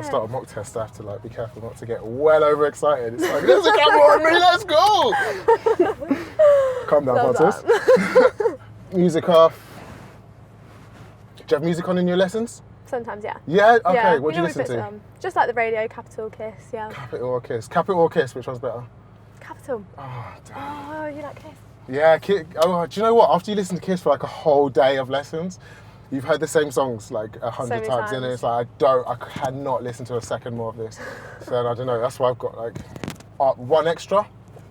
I start a mock test, I have to like be careful not to get well overexcited. It's like, there's a camera on me, let's go! Calm down, Love Francis. Music off. Do you have music on in your lessons? Sometimes, yeah. Yeah? Okay, Yeah, what do you listen put to? some. Just like the radio, Capital, Kiss, yeah. Capital or Kiss? Capital or Kiss, which one's better? Capital. Oh, damn. Oh, you like Kiss? Yeah, do you know what? After you listen to Kiss for like a whole day of lessons, you've heard the same songs like 100 many times, and times. it's like, I cannot listen to a second more of this. So I don't know, that's why I've got like one extra,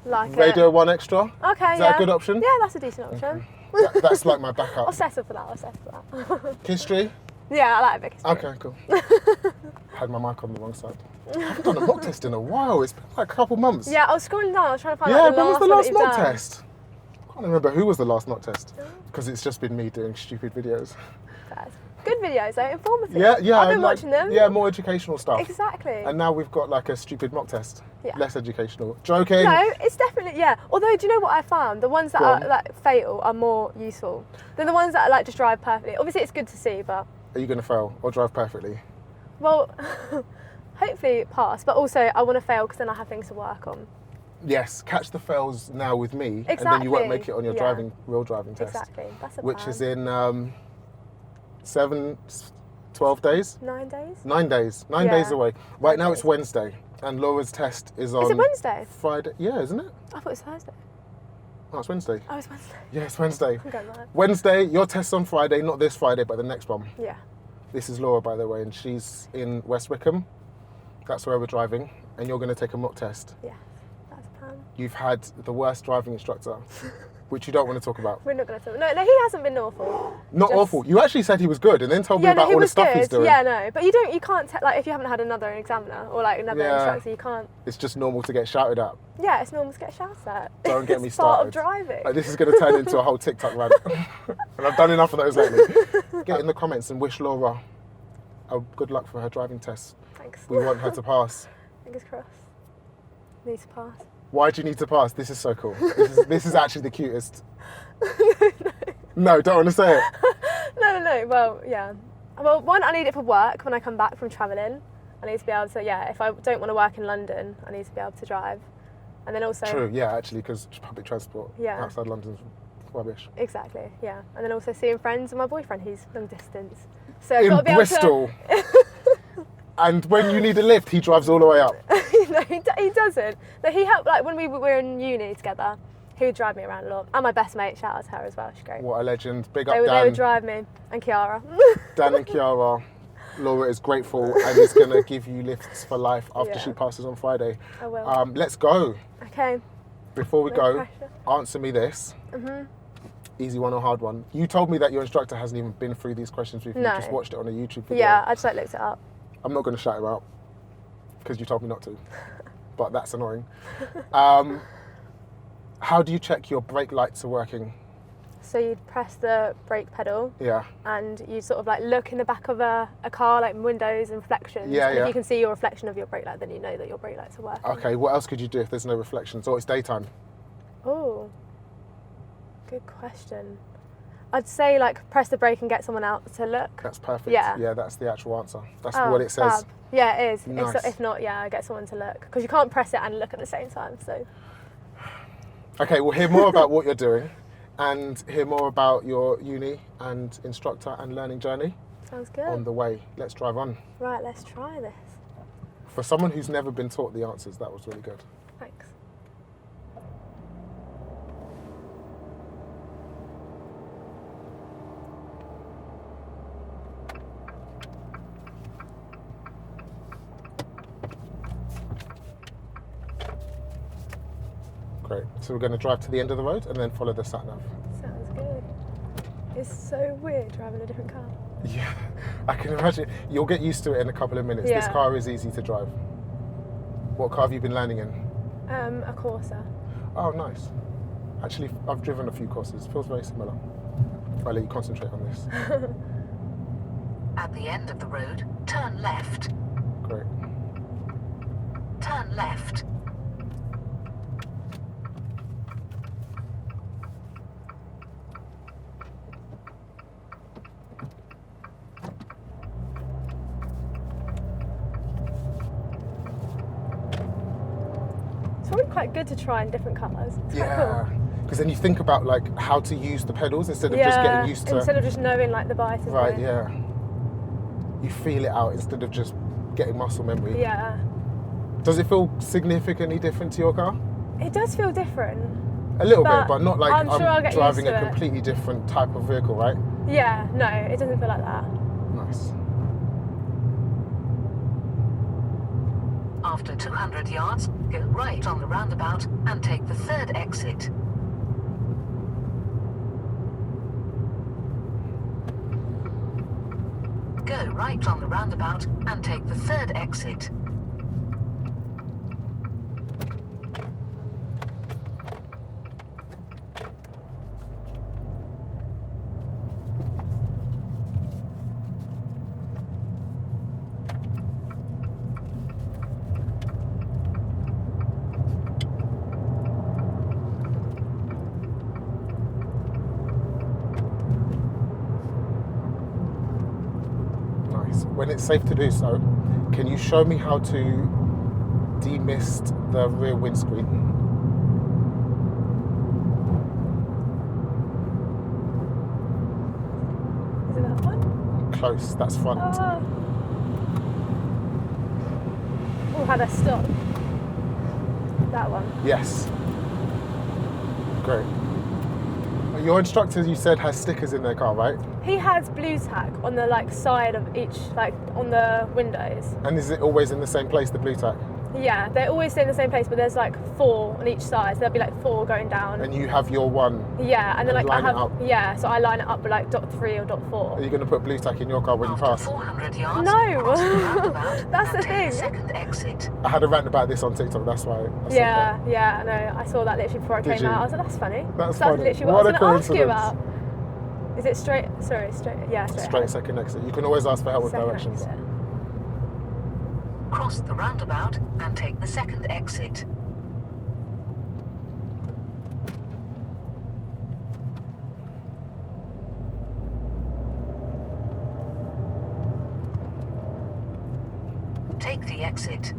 Like radio it. one extra. Okay, Is that a good option? Yeah, that's a decent option. That's like my I'll backup. settle for that. History? Yeah, I like a bit of history. Okay, cool. Had my mic on the wrong side. I haven't done a mock test in a while, it's been like a couple months. Yeah, I was scrolling down, I was trying to find Yeah, out when was the last one mock that you've done. test? I can't remember who was the last mock test, because it's just been me doing stupid videos. That's good videos though, informative. Yeah, I've been like, watching them. Yeah, more educational stuff. Exactly. And now we've got like a stupid mock test. Yeah. Less educational. Joking. No, it's definitely, yeah. Although, do you know what I found? The ones that Go are on. like fatal are more useful than the ones that are like just drive perfectly. Obviously, it's good to see, but Are you going to fail or drive perfectly? well, hopefully pass. But also, I want to fail because then I have things to work on. Yes, catch the fails now with me, and then you won't make it on your Yeah. real driving test. Exactly. That's a Which plan. is in 12 days? 9 days. 9 days. 9 Yeah. days away. Right 9 now it's days. Wednesday, and Laura's test is on Is it Wednesday? Friday. Yeah, isn't it? I thought it was Thursday. Oh, it's Wednesday. Oh, it's Wednesday. Yeah, it's Wednesday. I'm going mad. Wednesday, your test's on Friday, not this Friday, but the next one. Yeah. This is Laura, by the way, and she's in West Wickham. That's where we're driving, and you're going to take a mock test. Yeah. That's a plan. You've had the worst driving instructor, which you don't want to talk about. We're not going to talk. No, he hasn't been awful. Not Just- awful. You actually said he was good, and then told me Yeah, no, about he all the was stuff good. he's doing. Yeah, no, but you can't like if you haven't had another examiner or like another Yeah. instructor, you can't. It's just normal to get shouted at. Yeah, it's normal to get shouted at. Don't get me It's part started. of driving. Like, this is going to turn into a whole TikTok rant, and I've done enough of those lately. Get in the comments and wish Laura good luck for her driving test. Thanks. We want her to pass. Fingers crossed. Need to pass. Why do you need to pass? This is so cool. This is actually the cutest. No, don't want to say it. No. Well, yeah. Well, one, I need it for work when I come back from travelling. I need to be able to, yeah, if I don't want to work in London, I need to be able to drive. And then also... True, yeah, actually, because public transport Yeah. outside London's rubbish. Exactly, yeah. And then also seeing friends and my boyfriend, who's long distance. So I've got In to be Bristol. And when you need a lift, he drives all the way up. No, he doesn't. No, he helped, like, when we were in uni together, he would drive me around a lot. And my best mate, shout out to her as well, she's great. What a legend. Big They up would Dan. drive me, and Kiara. Dan and Kiara. Laura is grateful and is going to give you lifts for life after Yeah. she passes on Friday. I will. Let's go. Okay. Before we No go, pressure. answer me this. Easy one or hard one. You told me that your instructor hasn't even been through these questions with you. No. You just watched it on a YouTube video. Yeah, I just like looked it up. I'm not going to shout him out because you told me not to, but that's annoying. How do you check your brake lights are working? So you'd press the brake pedal Yeah. and you sort of like look in the back of a car, like windows and reflections. Yeah, and yeah. if you can see your reflection of your brake light, then you know that your brake lights are working. Okay, what else could you do if there's no reflections? Or it's daytime? Oh, good question. I'd say like press the brake and get someone out to look. That's perfect. Yeah. Yeah, that's the actual answer. That's Oh, what it says. fab. Yeah, it is. Nice. If not, yeah, get someone to look. Because you can't press it and look at the same time, so. Okay, we'll hear more about what you're doing and hear more about your uni and instructor and learning journey Sounds good. on the way. Let's drive on. Right, let's try this. For someone who's never been taught the answers, that was really good. Thanks. Great. So we're going to drive to the end of the road and then follow the sat nav. Sounds good. It's so weird driving a different car. Yeah, I can imagine. You'll get used to it in a couple of minutes. This Yeah. car is easy to drive. What car have you been landing in? A Corsa. Oh, nice. Actually, I've driven a few courses. Feels very similar. I'll let you concentrate on this. At the end of the road, turn left. Great. Turn left. It's probably quite good to try in different colours. It's quite Yeah. cool. Because then you think about like how to use the pedals instead of just getting used to. Instead of just knowing like the bias. Right. Yeah. You feel it out instead of just getting muscle memory. Yeah. Does it feel significantly different to your car? It does feel different. A little But bit, but not like I'm sure I'll get driving used a to it. completely different type of vehicle, right? Yeah, no, it doesn't feel like that. Nice. After 200 yards, go right on the roundabout and take the third exit. Go right on the roundabout and take the third exit. Nice. When it's safe to do so, can you show me how to demist the rear windscreen? Is it that one? Close, that's front. Oh, how do I stop? That one. Yes. Great. Your instructor, you said, has stickers in their car, right? He has blue tack on the like side of each, like on the windows. And is it always in the same place, the blue tack? Yeah, they always stay in the same place, but there's like 4 on each side. So there'll be like 4 going down. And you have your one. Yeah, and then like line I it have up. yeah, so I line it up with like dot 3 or dot 4. Are you going to put blue tack in your car when you After pass? 400 yards, No. cross the roundabout That's and the take thing. the second exit. I had a rant about this on TikTok, that's why I said Yeah, that. yeah, no, I saw that literally before I Did came you? out. I was like, that's funny. That's So funny. literally what What I a was going to ask you coincidence. about. Is it straight? Sorry, straight. Yeah, straight. Straight ahead. second exit. You can always ask for help with Second directions. exit. Cross the roundabout and take the second exit. Take the exit.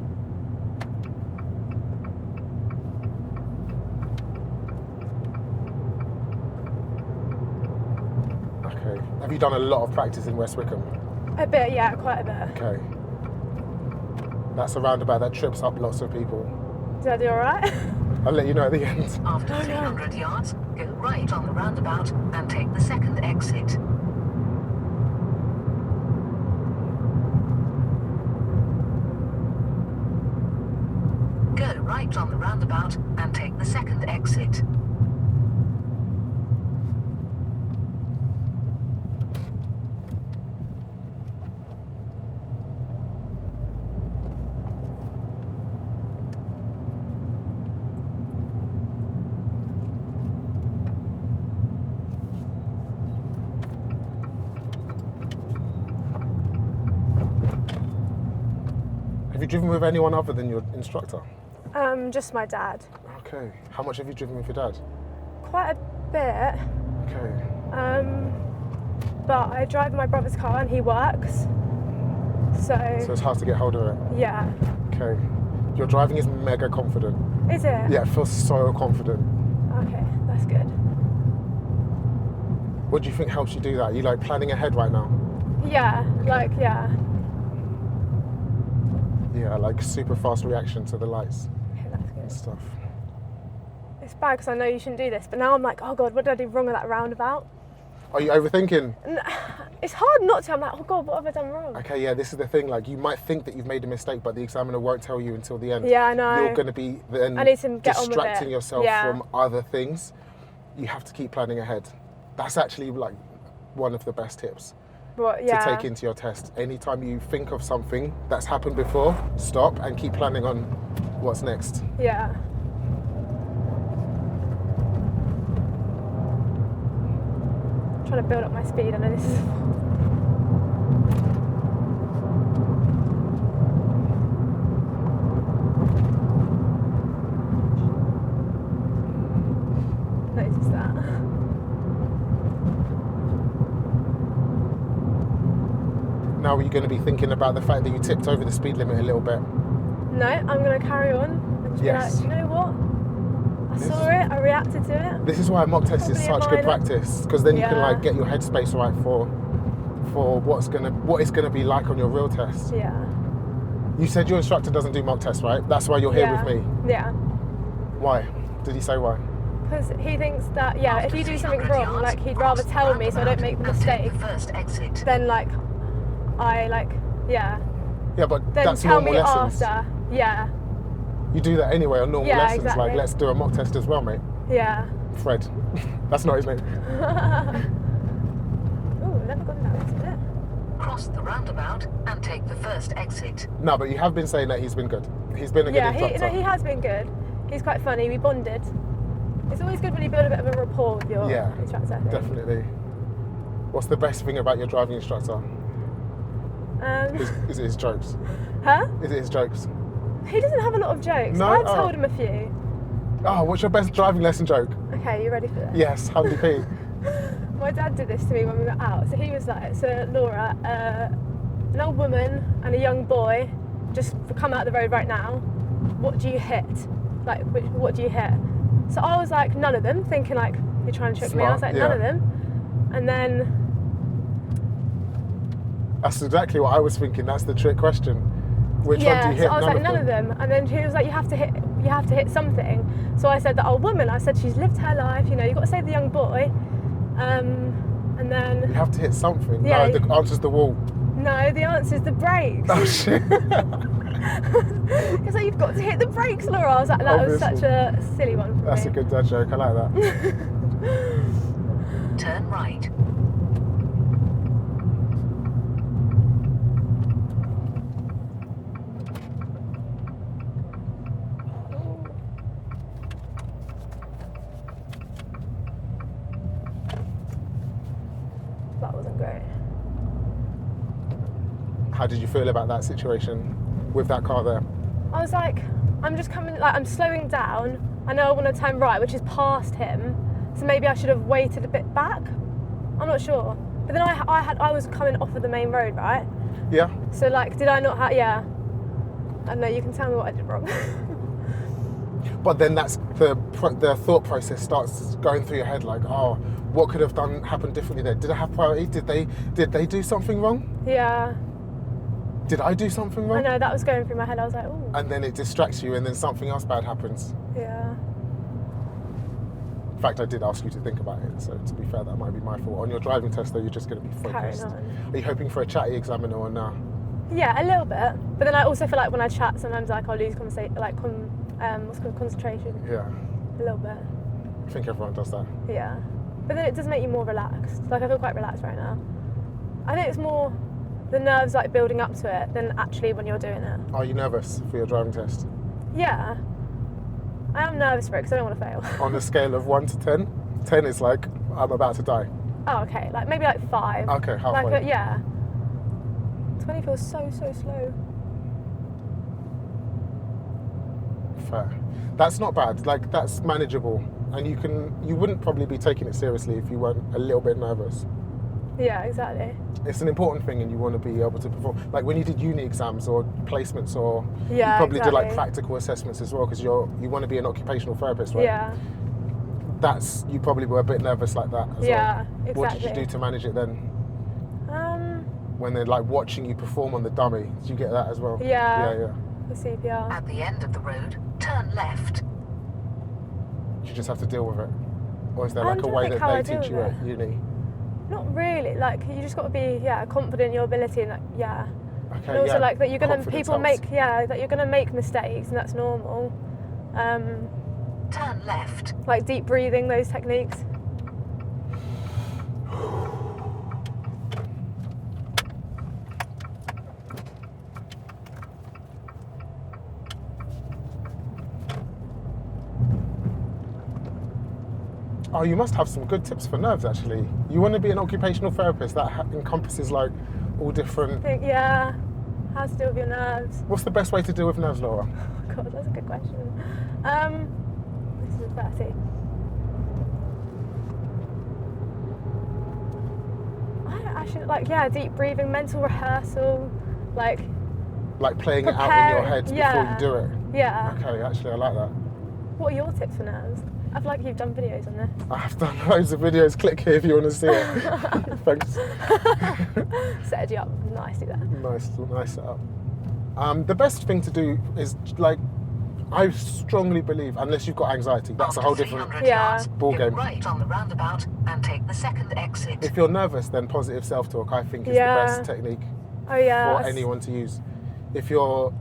Okay. Have you done a lot of practice in West Wickham? A bit, yeah, quite a bit. Okay. That's a roundabout that trips up lots of people. Did I do all right? I'll let you know at the end. After 300 yards, go right on the roundabout and take the second exit. Go right on the roundabout and take the second exit. Have you driven with anyone other than your instructor? Just my dad. Okay. How much have you driven with your dad? Quite a bit. Okay. But I drive my brother's car and he works. So it's hard to get hold of it. Yeah. Okay. Your driving is mega confident. Is it? Yeah, it feels so confident. Okay, that's good. What do you think helps you do that? Are you like planning ahead right now? Yeah, like, yeah. Yeah, like super fast reaction to the lights Okay, that's and good. stuff. It's bad because I know you shouldn't do this, but now I'm like, oh God, what did I do wrong at that roundabout? Are you overthinking? It's hard not to. I'm like, oh God, what have I done wrong? Okay, yeah, this is the thing. Like, you might think that you've made a mistake, but the examiner won't tell you until the end. Yeah, I know. You're going to be then I need to get on with distracting it. yourself Yeah. from other things. You have to keep planning ahead. That's actually like one of the best tips What, yeah. to take into your test. Anytime you think of something that's happened before, stop and keep planning on what's next. Yeah. Trying to build up my speed. I know this is. Notice that. Now, are you going to be thinking about the fact that you tipped over the speed limit a little bit? No, I'm going to carry on Just be Yes. like, do you know what? I This- saw it, I reacted to it. This is why a mock test is Probably a such good minor. practice, because then you can Yeah. like get your headspace right for what it's gonna be like on your real test. Yeah. You said your instructor doesn't do mock tests, right? That's why you're here yeah. with me. Yeah. Why? Did he say why? Because he thinks that, yeah, if you do something 300 wrong, yards, like he'd rather cross the tell me so I don't make the roundabout and mistake take the first exit. than like, I like, yeah, Yeah, but then that's tell normal me lessons. after. Yeah. You do that anyway on normal Yeah, lessons. exactly. Like, let's do a mock test as well, mate. Yeah. Fred. That's not his name. Ooh, never gone down this bit. Cross the roundabout and take the first exit. No, but you have been saying that he's been good. He's been a good Yeah, instructor. he has been good. He's quite funny. We bonded. It's always good when you build a bit of a rapport with your Yeah, instructor. I think. definitely. What's the best thing about your driving instructor? Is it his jokes? Huh? Is it his jokes? He doesn't have a lot of jokes. No? I've Oh. told him a few. Oh, what's your best driving lesson joke? Okay, you ready for this? Yes, Handy P. My dad did this to me when we were out. So he was like, so Laura, an old woman and a young boy just come out the road right now. What do you hit? Like, what do you hit? So I was like, none of them, thinking like, you're trying to trick me. I was Smart, like, none yeah. of them. And then, That's exactly what I was thinking. That's the trick question. Which yeah, one do you so hit? I was like, none of them. And then he was like, you have to hit something. So I said, the old woman, I said, she's lived her life, you know, you've got to save the young boy. And You then, have to hit something. Yeah. No, the answer's the wall. no, the answer is the brakes. Oh shit. He's like, you've got to hit the brakes, Laura. I was like, that was such Obviously. a silly one for That's me. a good dad joke. I like that. Turn right. That wasn't great. How did you feel about that situation with that car there? I was like, I'm just coming, like, I'm slowing down. I know I want to turn right, which is past him. So maybe I should have waited a bit back. I'm not sure. But then I was coming off of the main road, right? Yeah. So like, did I not have? Yeah. I don't know. You can tell me what I did wrong. But then that's the thought process starts going through your head like, oh, what could have happened differently there? Did I have priority? Did they do something wrong? Yeah. Did I do something I wrong? know that was going through my head. I was like, oh. And then it distracts you, and then something else bad happens. Yeah. In fact, I did ask you to think about it, so to be fair, that might be my fault. On your driving test, though, you're just going to be Carrying focused. on. Are you hoping for a chatty examiner or no? Yeah, a little bit. But then I also feel like when I chat, sometimes like I'll lose concentration. Yeah, A little bit. I think everyone does that. Yeah. But then it does make you more relaxed. Like I feel quite relaxed right now. I think it's more the nerves like building up to it than actually when you're doing it. Are you nervous for your driving test? Yeah. I am nervous for it because I don't want to fail. On a scale of 1 to 10, 10 is like, I'm about to die. Oh, okay. Like maybe like 5. Okay, halfway. Like yeah. 20 feels so slow. Fair. That's not bad. Like, that's manageable. And you wouldn't probably be taking it seriously if you weren't a little bit nervous. Yeah, exactly. It's an important thing and you want to be able to perform. Like when you did uni exams or placements or Yeah, you probably did like exactly. practical assessments as well because you want to be an occupational therapist, right? Yeah. You probably were a bit nervous like that as Yeah, well. What did you exactly. do to manage it then? When they're like watching you perform on the dummy, did you get that as well? Yeah. Yeah. The CPR. At the end of the road, turn left. You just have to deal with it. Or is there I'm like a trying to way think that how I they deal teach you with at uni? Not really. Like you just got to be confident in your ability and Okay, and also like that you're gonna Confidence people helps. make that you're gonna make mistakes and that's normal. Turn left. Like deep breathing, those techniques. Oh, you must have some good tips for nerves actually. You want to be an occupational therapist that encompasses like all different. How to deal with your nerves. What's the best way to deal with nerves, Laura? Oh God, that's a good question. This is a 30. I don't actually deep breathing, mental rehearsal, like Like playing it out in prepare. your head Yeah. before you do it. Yeah. Okay, actually, I like that. What are your tips for nerves? I feel like you've done videos on this. I've done loads of videos. Click here if you want to see it. Thanks. Set you up nicely there. Nice setup. The best thing to do is like, I strongly believe, unless you've got anxiety, that's a whole After different 300 Yeah. yards, ball give game. right on the roundabout and take the second exit. If you're nervous, then positive self-talk, I think, is Yeah. the best technique Oh yeah. for anyone to use. If you're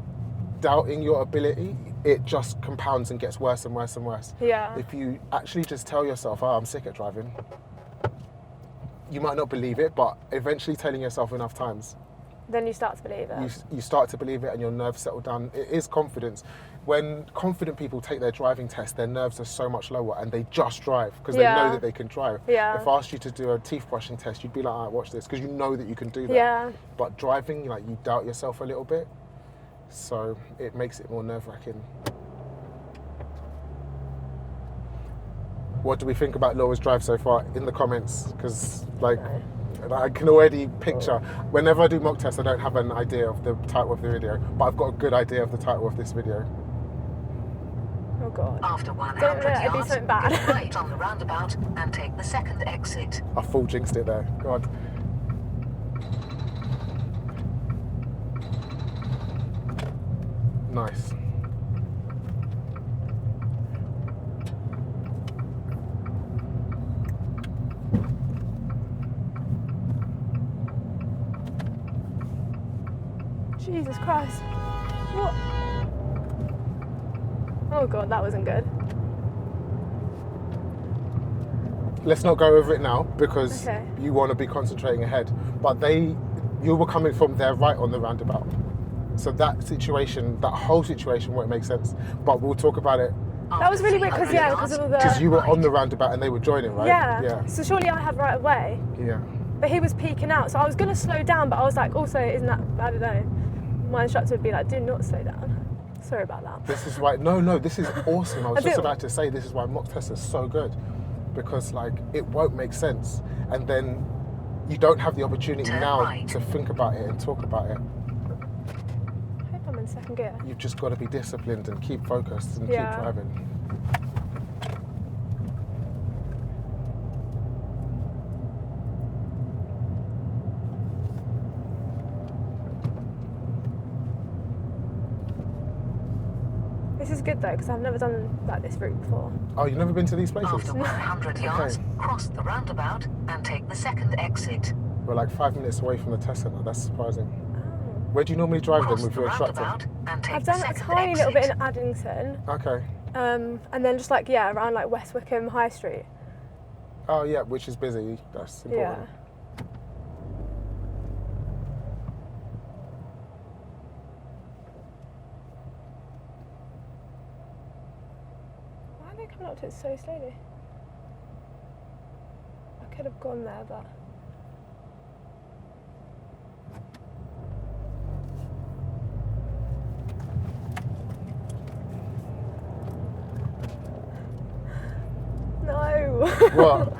doubting your ability, it just compounds and gets worse and worse and worse. Yeah. If you actually just tell yourself, I'm sick at driving, you might not believe it, but eventually telling yourself enough times, Then you start to believe it. you start to believe it and your nerves settle down. It is confidence. When confident people take their driving test, their nerves are so much lower and they just drive because they know Yeah. that they can drive. Yeah. If I asked you to do a teeth brushing test, you'd be like, all right, watch this, because you know that you can do that. Yeah. But driving, like, you doubt yourself a little bit, so it makes it more nerve-wracking. What do we think about Laura's drive so far? In the comments, because like I can already picture. Whenever I do mock tests, I don't have an idea of the title of the video, but I've got a good idea of the title of this video. Oh god. After 100 Don't let it be yards, something bad. give right on the roundabout and take the second exit. I full jinxed it there. God. Nice. Jesus Christ. What? Oh god, that wasn't good. Let's not go over it now because Okay. you want to be concentrating ahead. But you were coming from their right on the roundabout. So that situation, that whole situation won't make sense. But we'll talk about it That was really weird because After 300 because of all yards, because the you were on the roundabout and they were joining, right? yeah. Yeah. So surely I had right away, Yeah. but he was peeking out. So I was gonna slow down, but I was like, also isn't that I don't know. My instructor would be like, do not slow down. Sorry about that. This is why. No, this is awesome. I was I just do- about to say this is why mock tests are so good, because like it won't make sense, and then you don't have the opportunity Turn now right. to think about it and talk about it. I hope I'm in second gear. You've just got to be disciplined and keep focused and Yeah. keep driving. This is good though because I've never done like this route before. Oh, you've never been to these places? After 100 yards, cross the roundabout and take the second exit. We're like 5 minutes away from the test centre. That's surprising. Oh. Where do you normally drive Cross then with the your instructor? roundabout and take I've the done a second tiny exit. little bit in Addington, Okay. and then just like around like West Wickham High Street. Oh yeah, which is busy. That's important. Yeah. Why are they coming up to it so slowly? I could have gone there, but no. What?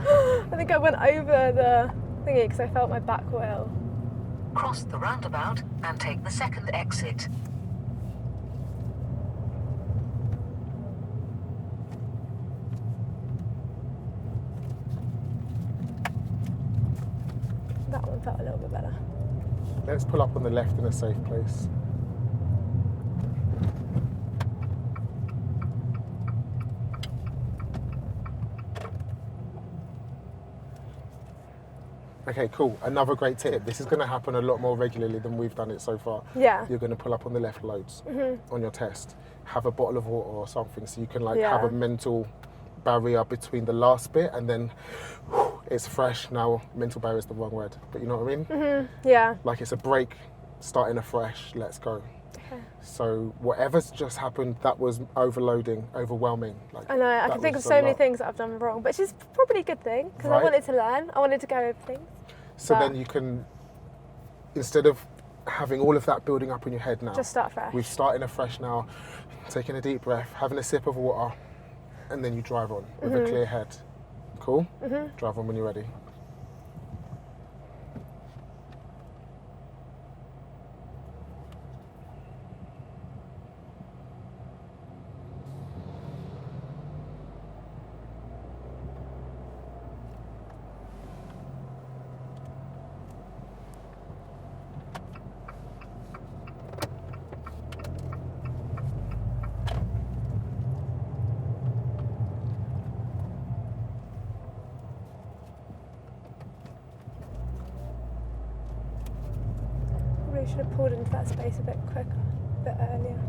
I think I went over the thingy because I felt my back wheel. Cross the roundabout and take the second exit. That one felt a little bit better. Let's pull up on the left in a safe place. Okay, cool. Another great tip. This is going to happen a lot more regularly than we've done it so far. Yeah. You're going to pull up on the left loads on your test. Have a bottle of water or something so you can like Yeah. have a mental barrier between the last bit and then it's fresh. Now, mental barrier is the wrong word, but you know what I mean? Yeah. Like it's a break, starting afresh, let's go. Okay. So whatever's just happened, that was overloading, overwhelming. Like, I know. I that can think of was a so many lot. things that I've done wrong, but it's probably a good thing because I Right. wanted to learn. I wanted to go over things. So but- then you can, instead of having all of that building up in your head now, Just start fresh. we're starting afresh now, taking a deep breath, having a sip of water, and then you drive on with a clear head. Cool? Drive on when you're ready. should have pulled into that space a bit quicker, a bit earlier.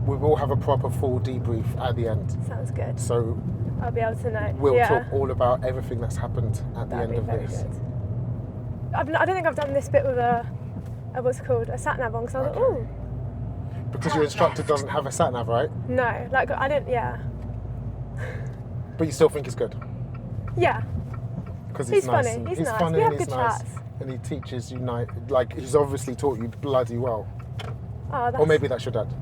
We will have a proper full debrief at the end. Sounds good. So I'll be able to know. we'll yeah. talk all about everything that's happened at the That'd end be of very this. good. I don't think I've done this bit with a what's it called, a sat nav on, because I was Okay. like, ooh, Because your instructor doesn't have a sat nav, right? no, like I didn't, yeah. But you still think it's good? Yeah, Because He's nice. funny, he's nice. funny We and have he's good nice. chats. And he teaches you like he's obviously taught you bloody well. oh, that's, Or maybe that's your dad.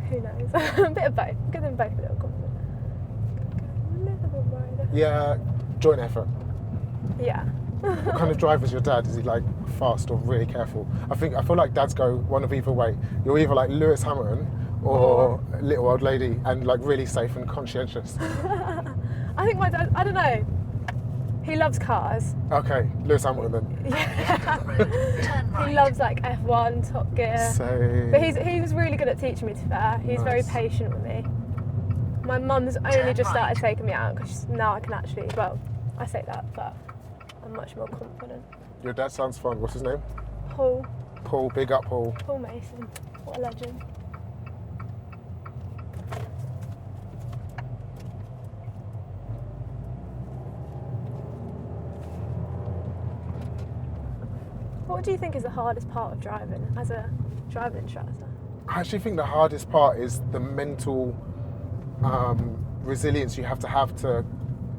who knows, a bit of both, give them both a little compliment. Livable rider. Yeah, joint effort. Yeah. What kind of driver is your dad? Is he like fast or really careful? I feel like dads go one of either way. You're either like Lewis Hamilton or little old lady and like really safe and conscientious. I think my dad, I don't know, he loves cars. Okay, Lewis Hamilton then. Yeah. Turn right. He loves like F1, Top Gear. So But he was really good at teaching me, to be fair. He's very Nice. patient with me. My mum's only Turn just started right. taking me out because now I can actually, well, I say that, but I'm much more confident. your dad sounds fun. What's his name? Paul Paul, big up Paul. Mason, what a legend. What do you think is the hardest part of driving as a driving instructor? I actually think the hardest part is the mental resilience you have to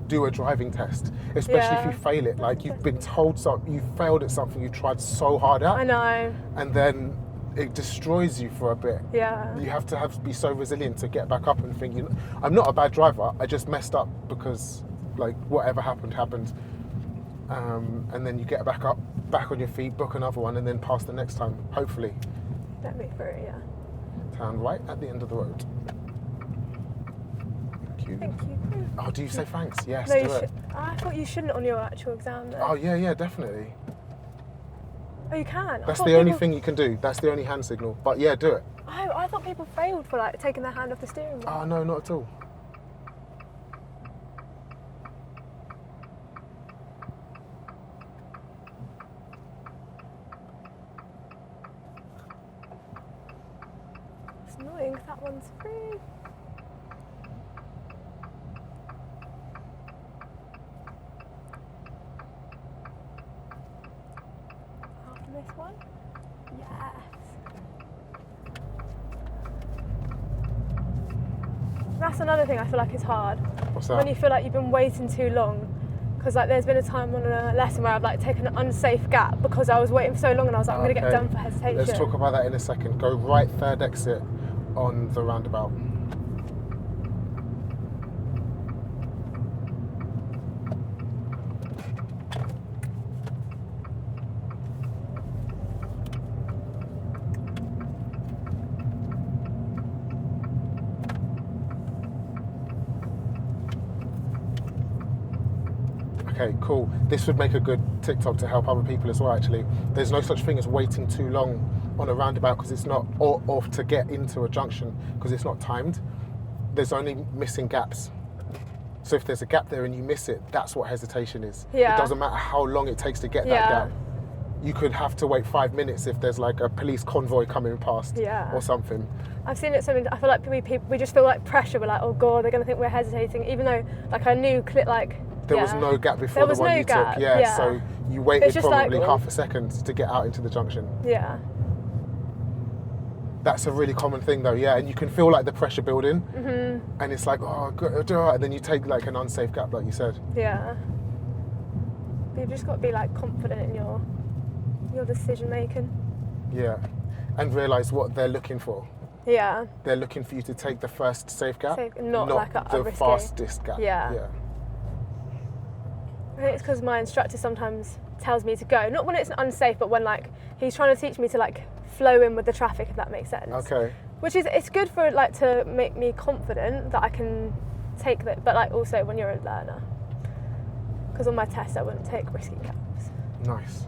do a driving test, especially Yeah. if you fail it. Like you've been told something, you failed at something you tried so hard I at, know, and then it destroys you for a bit. yeah. You have to be so resilient to get back up and think, I'm not a bad driver. I just messed up because like whatever happened. And then you get back up, back on your feet, book another one, and then pass the next time. Hopefully, Let me through, yeah. turn right at the end of the road. Thank you. Thank you. Oh, do you say thanks? Yes, No, do you it. should. I thought you shouldn't on your actual exam though. Oh yeah, definitely. Oh, you can. I That's thought the only people- thing you can do. That's the only hand signal. But yeah, do it. Oh, I thought people failed for like taking their hand off the steering wheel. Oh no, not at all. It's annoying 'cause that one's free. After this one? Yes. That's another thing I feel like is hard. What's that? When you feel like you've been waiting too long. Because like there's been a time on a lesson where I've like taken an unsafe gap because I was waiting for so long and I was like, I'm going to get Okay. done for hesitation. Let's talk about that in a second. Go right, third exit on the roundabout. Okay, cool. This would make a good TikTok to help other people as well, actually. There's no such thing as waiting too long on a roundabout because it's not, or to get into a junction because it's not timed. There's only missing gaps. So if there's a gap there and you miss it, that's what hesitation is. Yeah. It doesn't matter how long it takes to get that Yeah. gap. You could have to wait 5 minutes if there's like a police convoy coming past Yeah. or something. I've seen it so many. I feel like we just feel like pressure. We're like, oh god, they're gonna think we're hesitating, even though like I knew There was no gap before There the was one no you gap, took. Yeah, yeah. so you waited just like, probably oh. half a second to get out into the junction. Yeah. That's a really common thing though, yeah. And you can feel like the pressure building, Mm-hmm. and it's like, oh, good, and then you take like an unsafe gap, like you said. Yeah. But you've just got to be like confident in your decision making. Yeah, and realise what they're looking for. Yeah. They're looking for you to take the first safe gap, Safe- not like a the risky. fastest gap. Yeah. Yeah. I think it's because my instructor sometimes tells me to go, not when it's unsafe, but when like he's trying to teach me to like flow in with the traffic, if that makes sense. Okay. Which is, it's good for like to make me confident that I can take that, but like also when you're a learner. Because on my test I wouldn't take risky gaps. Nice.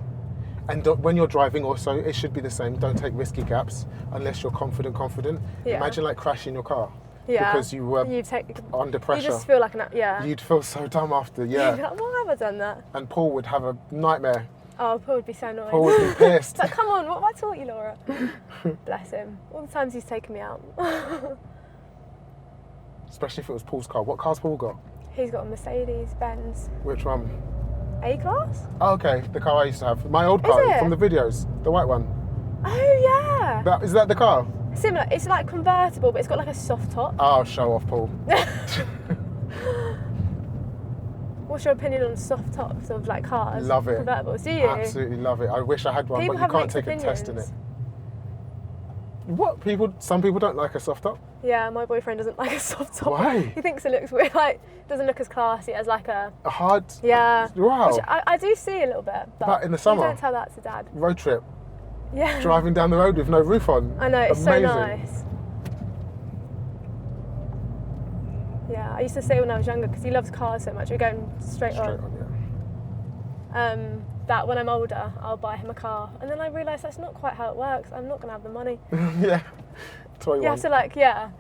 And when you're driving also, it should be the same. Don't take risky gaps unless you're confident. Yeah. Imagine like crashing your car Yeah. because you were You take. under pressure. You just feel like an yeah. You'd feel so dumb after, You're yeah. like, why have I done that? And Paul would have a nightmare Oh, Paul would be so annoyed. Paul would be pissed. It's like, come on, what have I taught you, Laura? Bless him. All the times he's taken me out. Especially if it was Paul's car. What car's Paul got? He's got a Mercedes Benz Which one? A-Class? Oh, okay, the car I used to have. My old Is car it? from the videos, the white one. Oh, yeah. Is that the car? Similar. It's like convertible, but it's got like a soft top. Oh, show off, Paul. What's your opinion on soft tops of like cars? Love it. Convertibles, do you? Absolutely love it. I wish I had one, People but have you can't mixed take a test in it. opinions. What? Some people don't like a soft top? Yeah, my boyfriend doesn't like a soft top. Why? He thinks it looks weird, like doesn't look as classy as like a A hard... yeah. Wow. Which I do see a little bit, But in the you summer? don't tell that to Dad. Road trip, Yeah. driving down the road with no roof on. I know, it's Amazing. so nice. Yeah, I used to say when I was younger, because he loves cars so much, we're going straight Straight on. on, yeah. That when I'm older, I'll buy him a car. And then I realised that's not quite how it works. I'm not going to have the money. Yeah. Toy You one. have to like, yeah.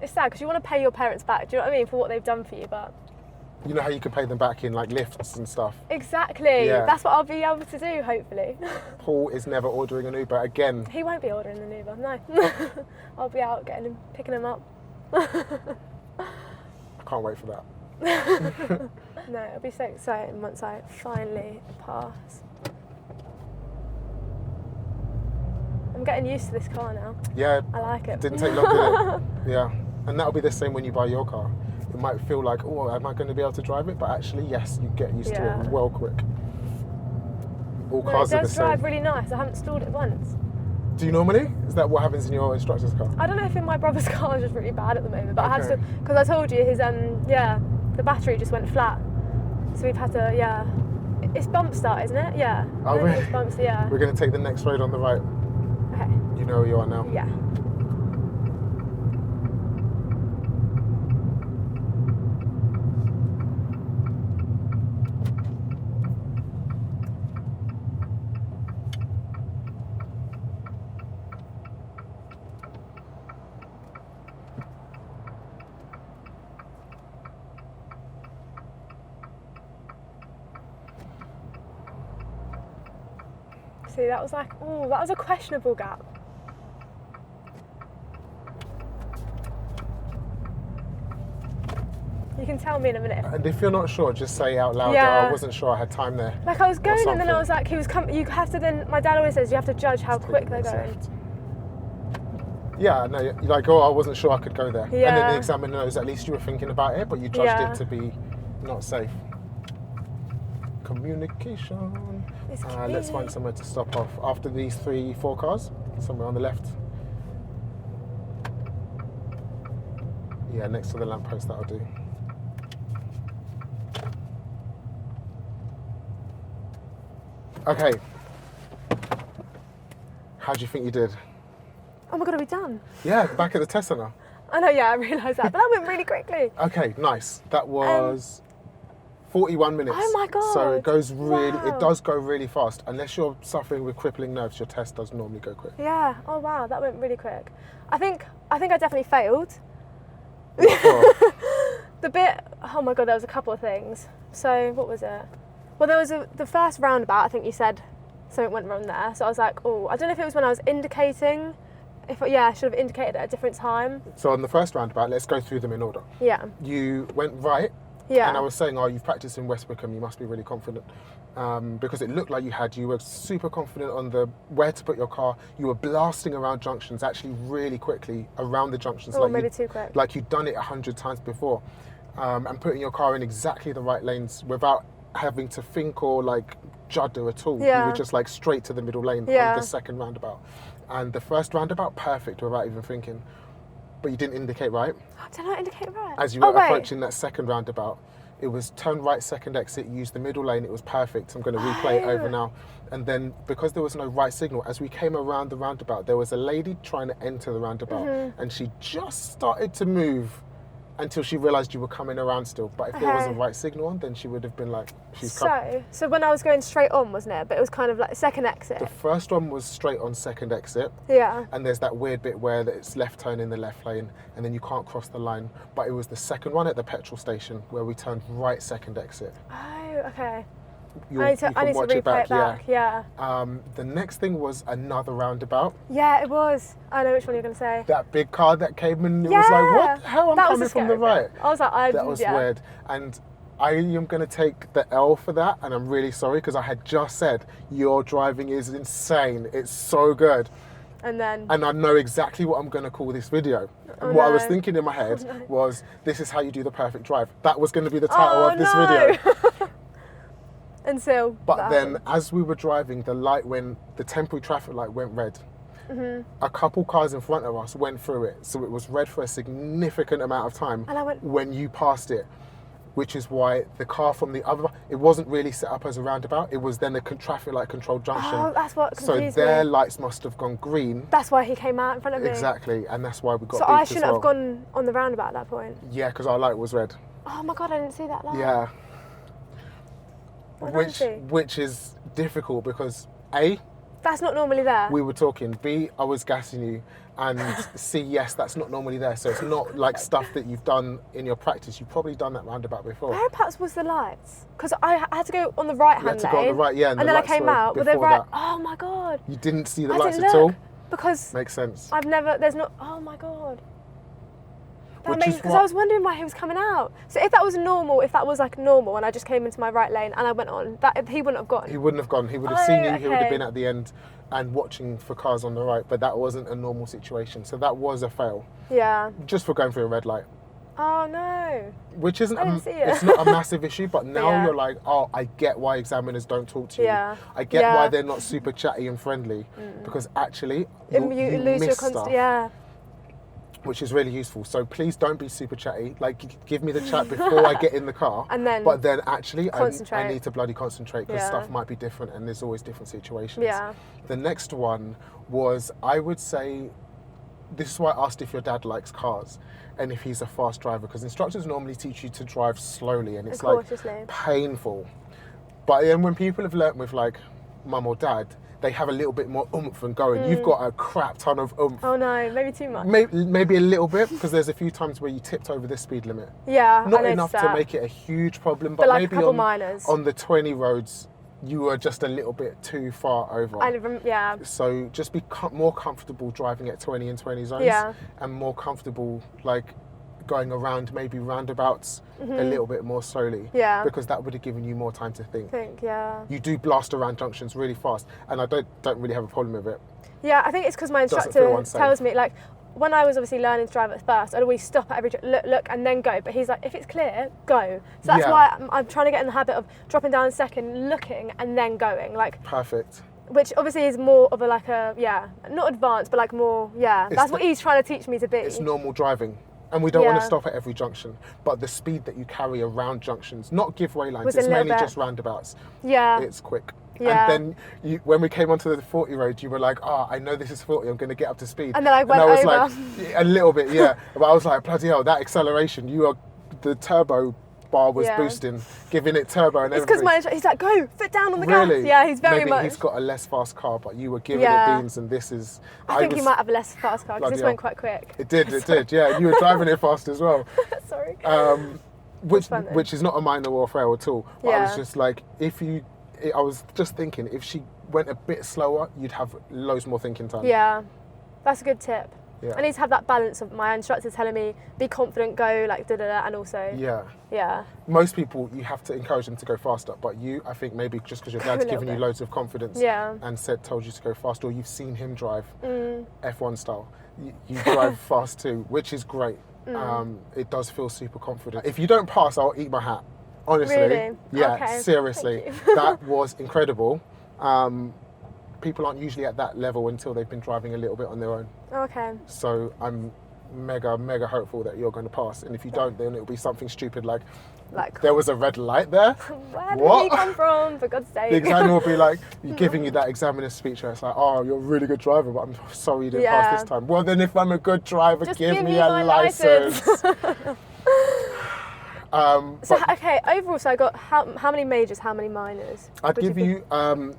It's sad because you want to pay your parents back, do you know what I mean, for what they've done for you, but... You know how you can pay them back in like lifts and stuff? Exactly. Yeah. That's what I'll be able to do, hopefully. Paul is never ordering an Uber again. He won't be ordering an Uber, no. I'll be out getting him, picking him up. I can't wait for that. No, it'll be so exciting once I finally pass. I'm getting used to this car now. Yeah, I like it. didn't take long, did it? Yeah. And that'll be the same when you buy your car. It might feel like, oh, am I going to be able to drive it? But actually, yes, you get used to Yeah. it well quick. All No, cars it are the does drive same. really nice. I haven't stalled it once. Do you normally? Is that what happens in your instructor's car? I don't know if in my brother's car is just really bad at the moment, but I had Okay. to, because I told you his the battery just went flat, so we've had to It's bump start, isn't it? Yeah. Oh, I think really? It's bumps, yeah. We're going to take the next road on the right. Okay. You know where you are now. Yeah. See, that was like, oh, that was a questionable gap. You can tell me in a minute. And if you're not sure, just say out loud, Yeah. "Oh, I wasn't sure I had time there." Like I was going and then something. I was like, he was coming. You have to then. My dad always says you have to judge how Just quick take they're the next going. left. Yeah, no, you're like, oh, I wasn't sure I could go there. And then Yeah. the examiner knows at least you were thinking about it, but you judged Yeah. it to be not safe. Communication. It's Let's find somewhere to stop off. After these 3-4 cars, somewhere on the left. Yeah, next to the lamppost, that'll do. Okay. How do you think you did? Oh my god, are we done? Yeah, back at the test centre. I know, yeah, I realised that, but that went really quickly. Okay, nice. That was 41 minutes. Oh my God. So it goes really, Wow. it does go really fast. Unless you're suffering with crippling nerves, your test does normally go quick. Yeah. Oh wow, that went really quick. I think I definitely failed. Sure. The bit. Oh my god, there was a couple of things. So what was it? Well, there was the first roundabout. I think you said something went wrong there. So I was like, oh, I don't know if it was when I was indicating. I should have indicated at a different time. So on the first roundabout, let's go through them in order. Yeah. You went right, Yeah. and I was saying, oh, you've practiced in West Wickham, you must be really confident. Because it looked like you were super confident on where to put your car. You were blasting around junctions actually really quickly around the junctions. Oh, maybe too quick. Like you'd done it 100 times before. And putting your car in exactly the right lanes without having to think or like judder at all. Yeah. You were just like straight to the middle lane Yeah. on the second roundabout. And the first roundabout, perfect without even thinking. But you didn't indicate right. Did I indicate right? As you were wait. approaching that second roundabout, it was turn right, second exit, use the middle lane, it was perfect. I'm going to replay it over now. And then because there was no right signal, as we came around the roundabout, there was a lady trying to enter the roundabout and she just started to move until she realised you were coming around still. But if there was a Okay. right signal on, then she would have been like, she's coming. So when I was going straight on, wasn't it? But it was kind of like second exit. The first one was straight on second exit. Yeah. And there's that weird bit where it's left turn in the left lane and then you can't cross the line. But it was the second one at the petrol station where we turned right second exit. Oh, okay. you I need to can watch replay it back. Yeah. The next thing was another roundabout. Yeah, it was. I know which one you're going to say. That big car that came in, it Yeah. was like, what the hell? I'm That was coming a from the scary right. bit. I was like, That was yeah. weird. And I am going to take the L for that, and I'm really sorry because I had just said your driving is insane. It's so good. And then, And I know exactly what I'm going to call this video. Oh, And what I was no. thinking in my head Oh, no. was, this is how you do the perfect drive. That was going to be the title of this no. video. Until But that then, happened. as we were driving, the temporary traffic light went red. Mm-hmm. A couple cars in front of us went through it, so it was red for a significant amount of time And I went- when you passed it, which is why the car from the other, it wasn't really set up as a roundabout, it was then a traffic light controlled junction. Oh, that's what So confused their me. lights must have gone green. That's why he came out in front of me. Exactly, and that's why we got So beeped I as shouldn't well. have gone on the roundabout at that point. Yeah, because our light was red. Oh my god, I didn't see that light. Yeah. What Which did I see? which is difficult because A, That's not normally there. we were talking, B, I was gassing you, and C, yes, that's not normally there. So it's not like stuff that you've done in your practice. You've probably done that roundabout before. Whereabouts was the lights? Because I had to go on the right You hand had to lane. go on the right, yeah, and the then I lights came were out with the before right. that. Oh my god. You didn't see the I lights didn't at all? look because Makes sense. I've never. There's not. Oh my god. That Which makes is because what- I was wondering why he was coming out. So if that was normal, if that was like normal, and I just came into my right lane and I went on, that he wouldn't have gone. He wouldn't have gone. He would have Oh, seen you. He would have okay. been at the end and watching for cars on the right, but that wasn't a normal situation. So that was a fail, Yeah. just for going through a red light. Oh no. Which isn't, I didn't see it. it's not a massive issue, but now Yeah. you're like, oh, I get why examiners don't talk to you. Yeah. I get Yeah. why they're not super chatty and friendly, because actually, You you lose your miss constant. stuff, Yeah. which is really useful. So please don't be super chatty. Like, give me the chat before I get in the car. And then But then actually, I concentrate. need to bloody concentrate because Yeah. stuff might be different and there's always different situations. Yeah. The next one was, I would say, this is why I asked if your dad likes cars and if he's a fast driver, because instructors normally teach you to drive slowly and it's And like cautiously. painful. But then when people have learnt with like mum or dad, they have a little bit more oomph and going. You've got a crap ton of oomph. Oh no, maybe too much. Maybe a little bit, because there's a few times where you tipped over the speed limit. Yeah. Not I enough noticed to that. make it a huge problem, But but like a maybe couple on, minors. on the 20 roads, you were just a little bit too far over. Yeah. So just be more comfortable driving at 20 and 20 zones, Yeah. and more comfortable like going around maybe roundabouts a little bit more slowly. Mm-hmm. Yeah. Because that would have given you more time to think. Yeah. You do blast around junctions really fast, and I don't really have a problem with it. Yeah, I think it's because my Doesn't feel instructor unsafe. tells me, like, when I was obviously learning to drive at first, I'd always stop at every look, and then go. But he's like, if it's clear, go. So that's Yeah. why I'm trying to get in the habit of dropping down a second, looking, and then going. Like, Perfect. which obviously is more of a not advanced, but like more, It's that's what he's trying to teach me to be. It's normal driving. And we don't want Yeah. to stop at every junction, but the speed that you carry around junctions, not giveaway lines, Was a it's little mainly bit- just roundabouts. Yeah. It's quick. Yeah. And then when we came onto the 40 road, you were like, oh, I know this is 40, I'm going to get up to speed. And then I went was over. like, a little bit, yeah. But I was like, bloody hell, that acceleration, the turbo bar was Yeah. boosting, giving it turbo and It's because everything. he's like, go, foot down on the Really? gas. Yeah, he's very Maybe much. he's got a less fast car, but you were giving Yeah. it beans, and this is... I think he was- might have a less fast car because Bloody this hell. went quite quick. It did, yeah. You were driving it fast as well. Sorry. Which fun, though. which is not a minor warfare at all. But I was Yeah. just like, I was just thinking, if she went a bit slower, you'd have loads more thinking time. Yeah, that's a good tip. Yeah. I need to have that balance of my instructor telling me, be confident, go, like, da-da-da, and also, yeah. Most people, you have to encourage them to go faster, but you, I think maybe just because your Go a dad's little given you bit. loads of confidence Yeah. and told you to go fast, or you've seen him drive Mm. F1 style, you drive fast too, which is great. Mm. It does feel super confident. If you don't pass, I'll eat my hat. Honestly. Really? Yeah, Okay, seriously. thank you. That was incredible. People aren't usually at that level until they've been driving a little bit on their own. Okay. So I'm mega hopeful that you're going to pass. And if you don't, then it'll be something stupid like, Like, there was a red light there. where did What? he come from, for God's sake? The examiner will be like, giving you that examiner speech where it's like, oh, you're a really good driver, but I'm sorry you didn't pass Yeah. this time. Well, then if I'm a good driver, Just give give me me a my license. So, But okay, overall, so I got how many majors, how many minors? I'd would give think? you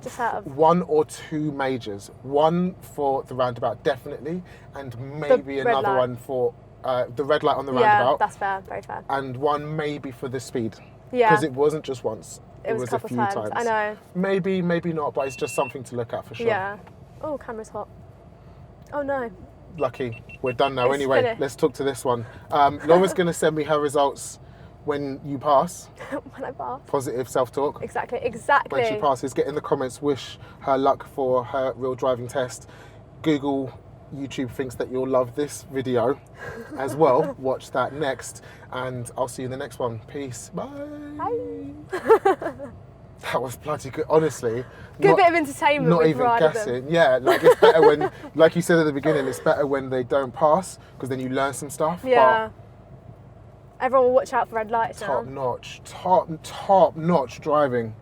Just out of... one or two majors. One for the roundabout, definitely, and maybe red another light. one for the red light on the Yeah, roundabout, that's fair, very fair. and one maybe for the speed. Yeah. Because it wasn't just once. It was a couple few times. I know. Maybe not, but it's just something to look at for sure. Yeah. Oh, camera's hot. Oh no. Lucky, we're done now. It's Anyway, finished. let's talk to this one. Laura's going to send me her results when you pass. When I pass. Positive self-talk. Exactly. When she passes, get in the comments, wish her luck for her real driving test. Google YouTube thinks that you'll love this video as well. Watch that next, and I'll see you in the next one. Peace. Bye. Bye. That was bloody good, honestly. Good bit of entertainment. Not with even Ride of guessing. them. Yeah, like it's better when, like you said at the beginning, it's better when they don't pass because then you learn some stuff. Yeah. Everyone will watch out for red lights But now. top notch driving.